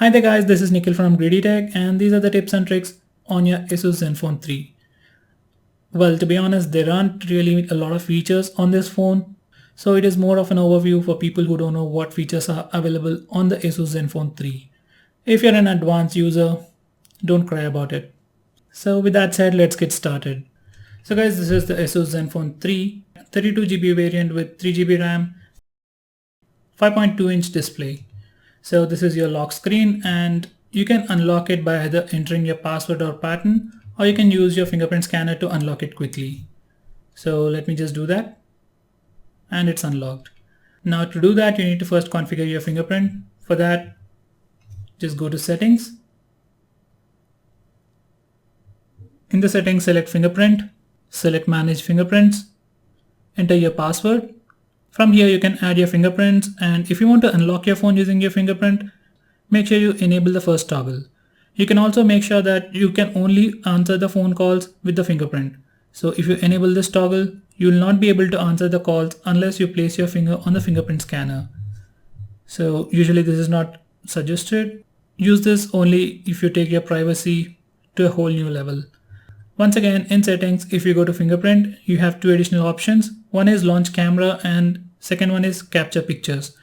Hi there guys, this is Nikhil from Greedy Tech and these are the tips and tricks on your Asus Zenfone 3. Well, to be honest, there aren't really a lot of features on this phone, so it is more of an overview for people who don't know what features are available on the Asus Zenfone 3. If you're an advanced user, don't cry about it. So with that said, let's get started. So guys, this is the Asus Zenfone 3, 32GB variant with 3GB RAM, 5.2-inch display. So this is your lock screen and you can unlock it by either entering your password or pattern, or you can use your fingerprint scanner to unlock it quickly. So let me just do that and it's unlocked. Now to do that, you need to first configure your fingerprint. For that, just go to settings. In the settings, select fingerprint, select manage fingerprints, enter your password. From here you can add your fingerprints, and if you want to unlock your phone using your fingerprint, make sure you enable the first toggle. You can also make sure that you can only answer the phone calls with the fingerprint. So if you enable this toggle, you will not be able to answer the calls unless you place your finger on the fingerprint scanner. So usually this is not suggested. Use this only if you take your privacy to a whole new level. Once again, in settings, if you go to fingerprint, you have two additional options. One is launch camera and second one is capture pictures.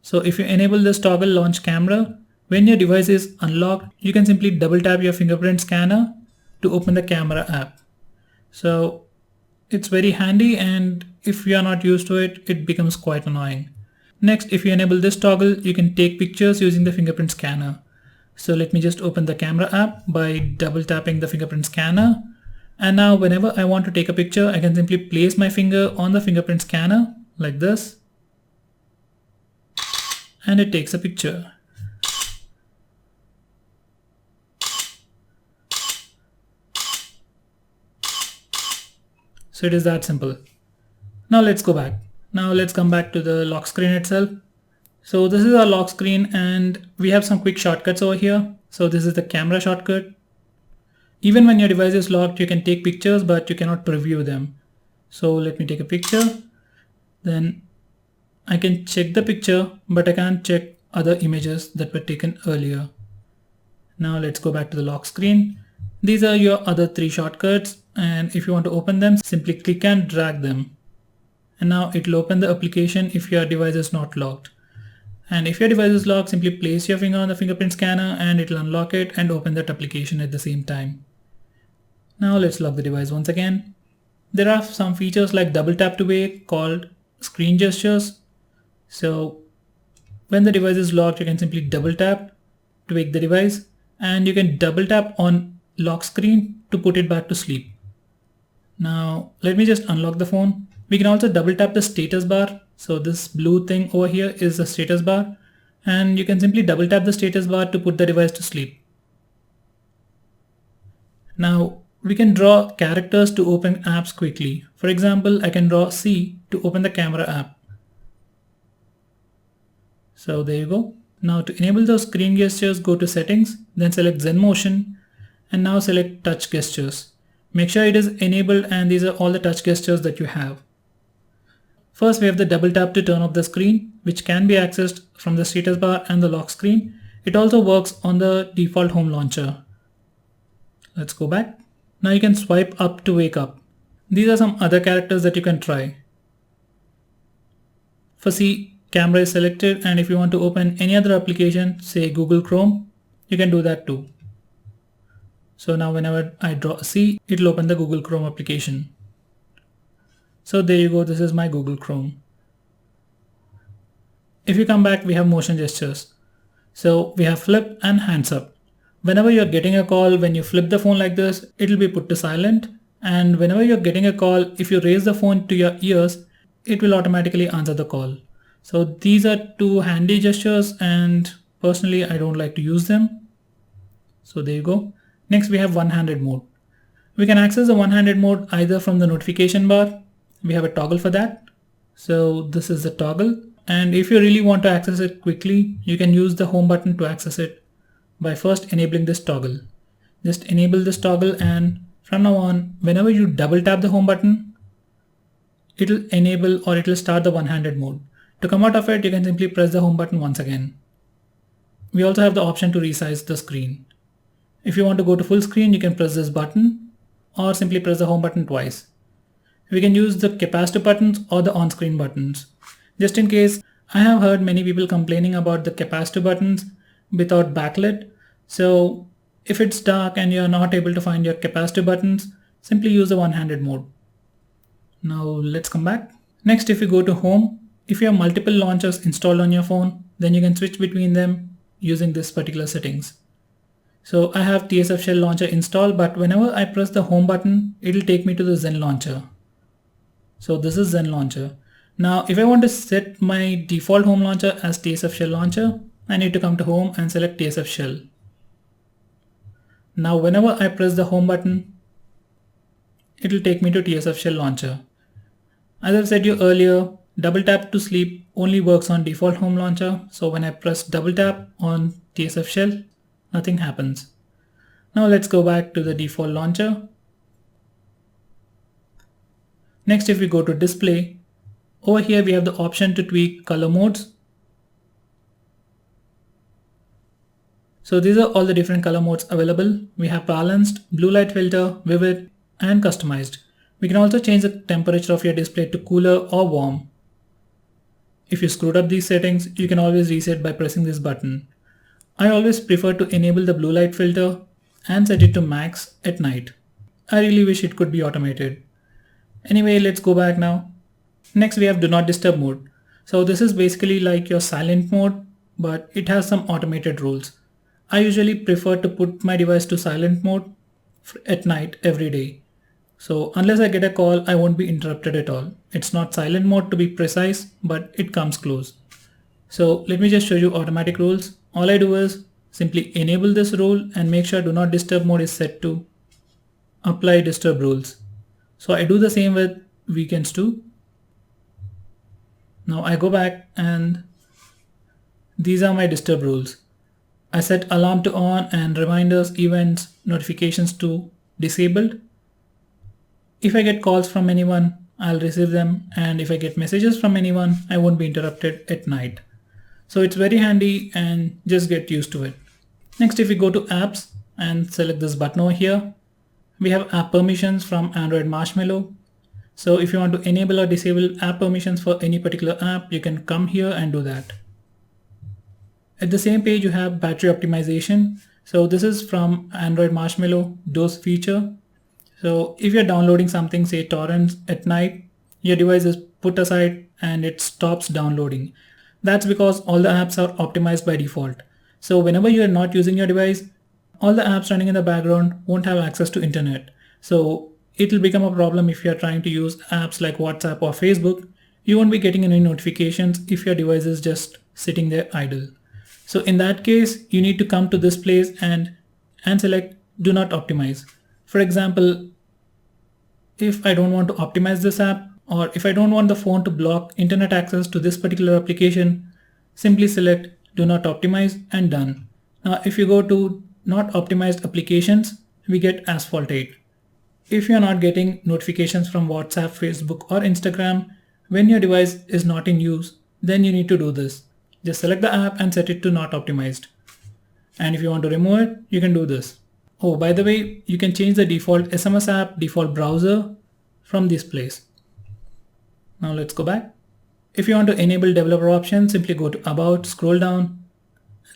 So if you enable this toggle launch camera, when your device is unlocked, you can simply double tap your fingerprint scanner to open the camera app. So it's very handy, and if you are not used to it, it becomes quite annoying. Next, if you enable this toggle, you can take pictures using the fingerprint scanner. So let me just open the camera app by double tapping the fingerprint scanner. And now whenever I want to take a picture, I can simply place my finger on the fingerprint scanner like this, and it takes a picture. So it is that simple. Now let's go back. Now let's come back to the lock screen itself. So this is our lock screen and we have some quick shortcuts over here. So this is the camera shortcut. Even when your device is locked, you can take pictures, but you cannot preview them. So let me take a picture. Then I can check the picture, but I can't check other images that were taken earlier. Now let's go back to the lock screen. These are your other three shortcuts, and if you want to open them, simply click and drag them. And now it will open the application if your device is not locked. And if your device is locked, simply place your finger on the fingerprint scanner and it will unlock it and open that application at the same time. Now let's lock the device once again. There are some features like double tap to wake called screen gestures. So when the device is locked, you can simply double tap to wake the device, and you can double tap on lock screen to put it back to sleep. Now let me just unlock the phone. We can also double tap the status bar. So this blue thing over here is the status bar, and you can simply double tap the status bar to put the device to sleep. Now we can draw characters to open apps quickly. For example, I can draw C to open the camera app. So there you go. Now to enable those screen gestures, go to settings, then select Zen Motion, and now select touch gestures. Make sure it is enabled, and these are all the touch gestures that you have. First, we have the double tap to turn off the screen, which can be accessed from the status bar and the lock screen. It also works on the default home launcher. Let's go back. Now you can swipe up to wake up. These are some other characters that you can try. For C, camera is selected, and if you want to open any other application, say Google Chrome, you can do that too. So now whenever I draw a C, it will open the Google Chrome application. So there you go, this is my Google Chrome. If you come back, we have motion gestures. So we have flip and hands up. Whenever you're getting a call, when you flip the phone like this, it will be put to silent. And whenever you're getting a call, if you raise the phone to your ears, it will automatically answer the call. So these are two handy gestures, and personally, I don't like to use them. So there you go. Next, we have one-handed mode. We can access the one-handed mode either from the notification bar. We have a toggle for that. So this is the toggle. And if you really want to access it quickly, you can use the home button to access it by first enabling this toggle. Just enable this toggle, and from now on, whenever you double tap the home button, it will enable or it will start the one-handed mode. To come out of it, you can simply press the home button once again. we also have the option to resize the screen. If you want to go to full screen, you can press this button or simply press the home button twice. We can use the capacitive buttons or the on-screen buttons. Just in case, I have heard many people complaining about the capacitive buttons without backlit. So if it's dark and you're not able to find your capacitive buttons, simply use the one-handed mode. Now let's come back. Next, if you go to home, if you have multiple launchers installed on your phone, then you can switch between them using this particular settings. So I have TSF Shell Launcher installed, but whenever I press the home button, it'll take me to the Zen Launcher. So this is Zen Launcher. Now, if I want to set my default home launcher as TSF Shell Launcher, I need to come to home and select TSF Shell. Now, whenever I press the home button, it'll take me to TSF Shell Launcher. As I've said you earlier, double tap to sleep only works on default home launcher. So when I press double tap on TSF Shell, nothing happens. Now let's go back to the default launcher. Next, if we go to display, over here we have the option to tweak color modes. So these are all the different color modes available. We have balanced, blue light filter, vivid, and customized. We can also change the temperature of your display to cooler or warm. If you screwed up these settings, you can always reset by pressing this button. I always prefer to enable the blue light filter and set it to max at night. I really wish it could be automated. Anyway, let's go back now. Next, we have do not disturb mode. So this is basically like your silent mode, but it has some automated rules. I usually prefer to put my device to silent mode at night every day. So unless I get a call, I won't be interrupted at all. It's not silent mode to be precise, but it comes close. So let me just show you automatic rules. All I do is simply enable this rule and make sure do not disturb mode is set to apply disturb rules. So I do the same with weekends too. Now I go back and these are my disturb rules. I set alarm to on and reminders, events, notifications to disabled. If I get calls from anyone, I'll receive them, and if I get messages from anyone, I won't be interrupted at night. So it's very handy and just get used to it. Next, if we go to apps and select this button over here, we have app permissions from Android Marshmallow. So if you want to enable or disable app permissions for any particular app, you can come here and do that. At the same page, you have battery optimization. So this is from Android Marshmallow dose feature. So if you're downloading something, say torrents at night, your device is put aside and it stops downloading. That's because all the apps are optimized by default. So whenever you're not using your device, all the apps running in the background won't have access to internet. So it'll become a problem if you're trying to use apps like WhatsApp or Facebook. You won't be getting any notifications if your device is just sitting there idle. So in that case, you need to come to this place and select do not optimize. For example, if I don't want to optimize this app, or if I don't want the phone to block internet access to this particular application, simply select do not optimize and done. Now if you go to not optimized applications, we get Asphalt 8. If you're not getting notifications from WhatsApp, Facebook or Instagram when your device is not in use, then you need to do this. Just select the app and set it to not optimized. And if you want to remove it, you can do this. Oh, by the way, you can change the default SMS app, default browser from this place. Now let's go back. If you want to enable developer options, simply go to About, scroll down,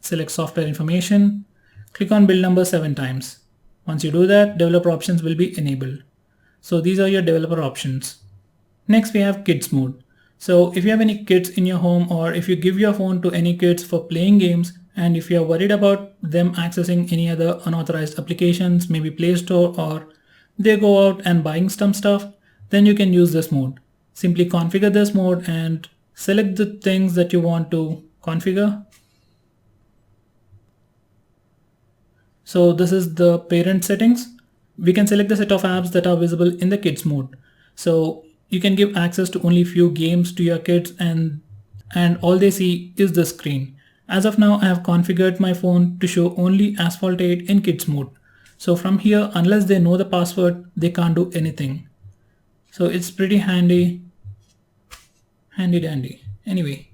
select Software Information, click on Build Number 7 times. Once you do that, developer options will be enabled. So these are your developer options. Next we have Kids mode. So if you have any kids in your home, or if you give your phone to any kids for playing games, and if you're worried about them accessing any other unauthorized applications, maybe Play Store, or they go out and buying some stuff, then you can use this mode. Simply configure this mode and select the things that you want to configure. So this is the parent settings. We can select the set of apps that are visible in the kids mode. So you can give access to only few games to your kids, and all they see is the screen. As of now, I have configured my phone to show only Asphalt 8 in kids mode. So from here, unless they know the password, they can't do anything. So it's pretty handy dandy. Anyway,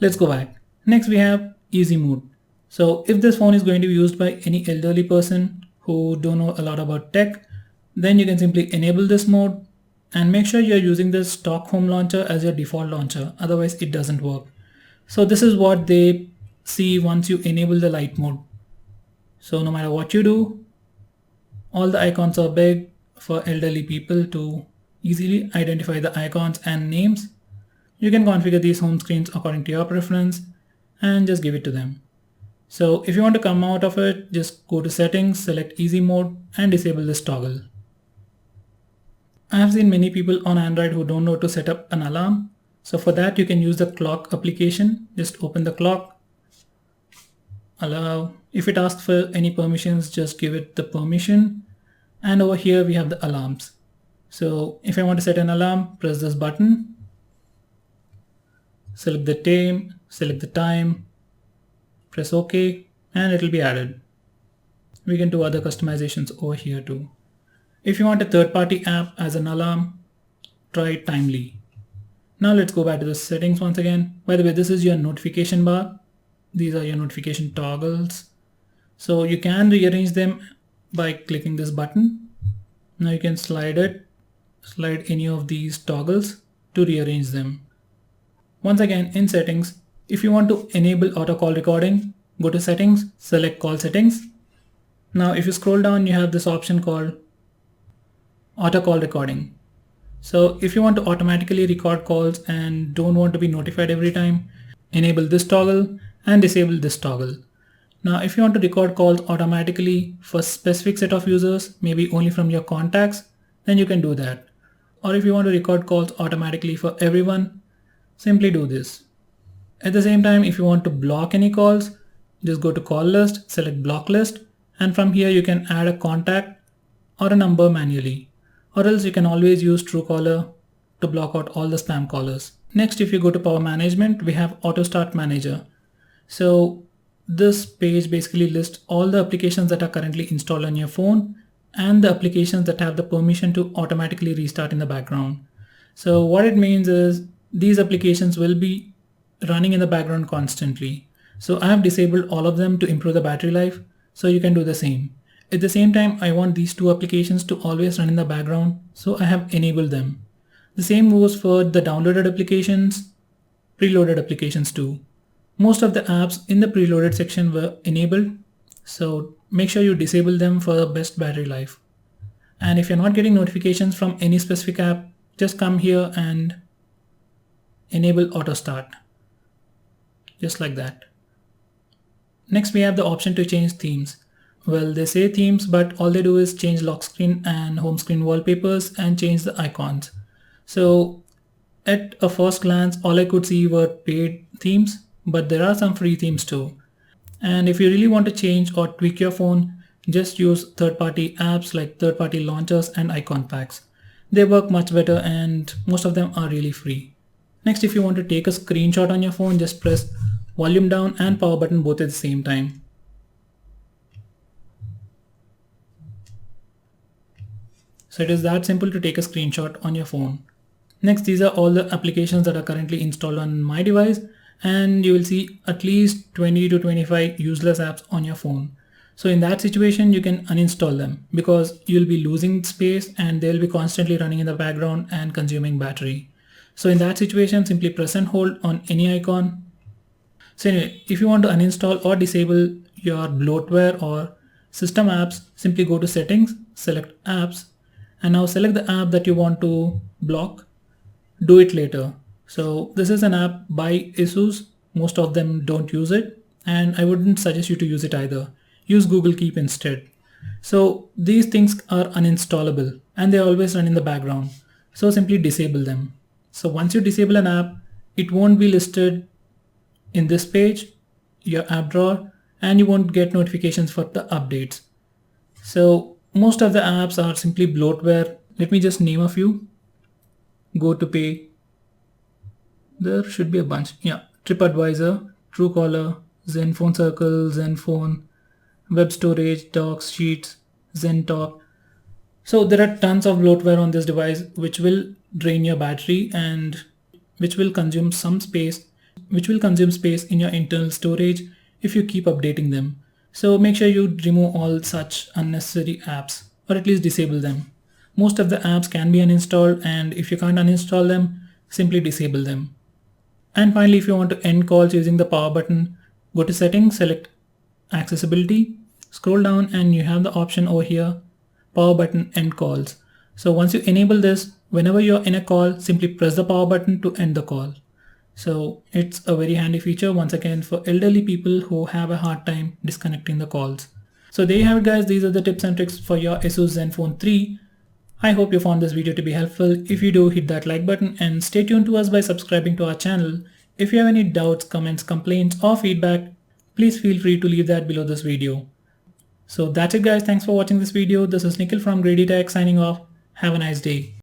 let's go back. Next we have easy mode. So if this phone is going to be used by any elderly person who don't know a lot about tech, then you can simply enable this mode and make sure you're using the stock home launcher as your default launcher, otherwise it doesn't work. So this is what they see once you enable the light mode. So no matter what you do, all the icons are big for elderly people to easily identify the icons and names. You can configure these home screens according to your preference and just give it to them. So if you want to come out of it, just go to settings, select easy mode and disable this toggle. I have seen many people on Android who don't know to set up an alarm. So for that you can use the clock application. Just open the clock, allow. If it asks for any permissions, just give it the permission. And over here we have the alarms. So if I want to set an alarm, press this button, select the time, press OK, and it will be added. We can do other customizations over here too. If you want a third-party app as an alarm, try Timely. Now let's go back to the settings once again. By the way, this is your notification bar. These are your notification toggles. So you can rearrange them by clicking this button. Now you can slide any of these toggles to rearrange them. Once again, in settings, if you want to enable auto call recording, go to settings, select call settings. Now if you scroll down, you have this option called auto call recording. So if you want to automatically record calls and don't want to be notified every time, enable this toggle and disable this toggle. Now if you want to record calls automatically for specific set of users, maybe only from your contacts, then you can do that. Or if you want to record calls automatically for everyone, simply do this. At the same time, if you want to block any calls, just go to call list, select block list, and from here you can add a contact or a number manually. Or else you can always use Truecaller to block out all the spam callers. Next, if you go to power management, we have auto start manager. So this page basically lists all the applications that are currently installed on your phone and the applications that have the permission to automatically restart in the background. So what it means is these applications will be running in the background constantly. So I have disabled all of them to improve the battery life. So you can do the same. At the same time, I want these two applications to always run in the background, so I have enabled them. The same goes for the downloaded applications, preloaded applications too. Most of the apps in the preloaded section were enabled, so make sure you disable them for the best battery life. And if you're not getting notifications from any specific app, just come here and enable auto start, just like that. Next, we have the option to change themes. Well, they say themes, but all they do is change lock screen and home screen wallpapers and change the icons. So at a first glance, all I could see were paid themes, but there are some free themes too. And if you really want to change or tweak your phone, just use third-party apps like third-party launchers and icon packs. They work much better and most of them are really free. Next, if you want to take a screenshot on your phone, just press volume down and power button both at the same time. So it is that simple to take a screenshot on your phone. Next, these are all the applications that are currently installed on my device, and you will see at least 20 to 25 useless apps on your phone. So in that situation, you can uninstall them because you'll be losing space and they'll be constantly running in the background and consuming battery. So in that situation, simply press and hold on any icon. So anyway, if you want to uninstall or disable your bloatware or system apps, simply go to settings, select apps, and now select the app that you want to block. Do it later. So this is an app by ASUS. Most of them don't use it, and I wouldn't suggest you to use it either. Use Google Keep instead. So these things are uninstallable and they always run in the background. So simply disable them. So once you disable an app, it won't be listed in this page, your app drawer, and you won't get notifications for the updates. So most of the apps are simply bloatware. Let me just name a few. Go to Pay. There should be a bunch. Yeah, TripAdvisor, Truecaller, Zenfone Circle, Zenfone, Web Storage, Docs, Sheets, ZenTalk. So there are tons of bloatware on this device which will drain your battery and which will consume some space, in your internal storage if you keep updating them. So make sure you remove all such unnecessary apps, or at least disable them. Most of the apps can be uninstalled, and if you can't uninstall them, simply disable them. And finally, if you want to end calls using the power button, go to settings, select accessibility, scroll down, and you have the option over here, power button end calls. So once you enable this, whenever you're in a call, simply press the power button to end the call. So it's a very handy feature once again for elderly people who have a hard time disconnecting the calls. So there you have it guys, these are the tips and tricks for your Asus Zenfone 3. I hope you found this video to be helpful. If you do, hit that like button and stay tuned to us by subscribing to our channel. If you have any doubts, comments, complaints or feedback, please feel free to leave that below this video. So that's it guys, thanks for watching this video. This is Nikhil from Greedy Tech signing off. Have a nice day.